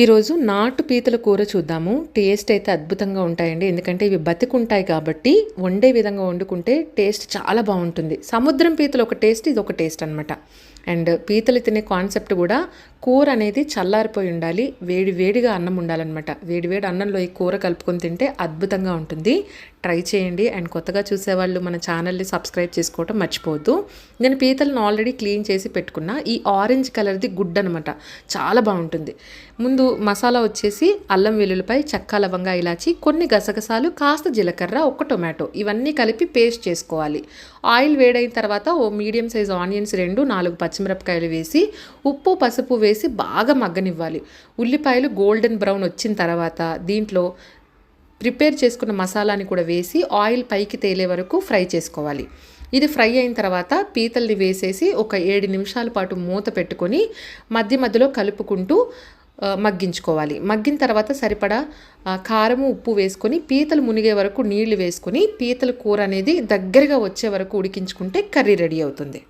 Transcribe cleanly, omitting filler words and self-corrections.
ఈరోజు నాటు పీతల కూర చూద్దాము. టేస్ట్ అయితే అద్భుతంగా ఉంటాయండి. ఎందుకంటే ఇవి బతికుంటాయి కాబట్టి వండే విధంగా వండుకుంటే టేస్ట్ చాలా బాగుంటుంది. సముద్రం పీతలు ఒక టేస్ట్, ఇది ఒక టేస్ట్ అనమాట. అండ్ పీతలు తినే కాన్సెప్ట్ కూడా కూర అనేది చల్లారిపోయి ఉండాలి, వేడి వేడిగా అన్నం ఉండాలన్నమాట. వేడి వేడి అన్నంలో ఈ కూర కలుపుకొని తింటే అద్భుతంగా ఉంటుంది. ట్రై చేయండి. అండ్ కొత్తగా చూసేవాళ్ళు మన ఛానల్ని సబ్స్క్రైబ్ చేసుకోవటం మర్చిపోవద్దు. నేను పీతలను ఆల్రెడీ క్లీన్ చేసి పెట్టుకున్నా. ఈ ఆరెంజ్ కలర్ది గుడ్ అనమాట, చాలా బాగుంటుంది. ముందు మసాలా వచ్చేసి అల్లం వెల్లుల్లిపాయ, చెక్క, లవంగా, ఇలాచి, కొన్ని గసగసాలు, కాస్త జీలకర్ర, ఒక టొమాటో, ఇవన్నీ కలిపి పేస్ట్ చేసుకోవాలి. ఆయిల్ వేడైన తర్వాత ఓ మీడియం సైజ్ ఆనియన్స్ 2, 4 పచ్చిమిరపకాయలు వేసి ఉప్పు పసుపు వేసి బాగా మగ్గనివ్వాలి. ఉల్లిపాయలు గోల్డెన్ బ్రౌన్ వచ్చిన తర్వాత దీంట్లో ప్రిపేర్ చేసుకున్న మసాలాని కూడా వేసి ఆయిల్ పైకి తేలే వరకు ఫ్రై చేసుకోవాలి. ఇది ఫ్రై అయిన తర్వాత పీతల్ని వేసేసి ఒక 7 నిమిషాల పాటు మూత పెట్టుకొని మధ్య మధ్యలో కలుపుకుంటూ మగ్గించుకోవాలి. మగ్గిన తర్వాత సరిపడా కారము, ఉప్పు వేసుకొని పీతలు మునిగే వరకు నీళ్లు వేసుకొని పీతల కూర అనేది దగ్గరగా వచ్చే వరకు ఉడికించుకుంటే కర్రీ రెడీ అవుతుంది.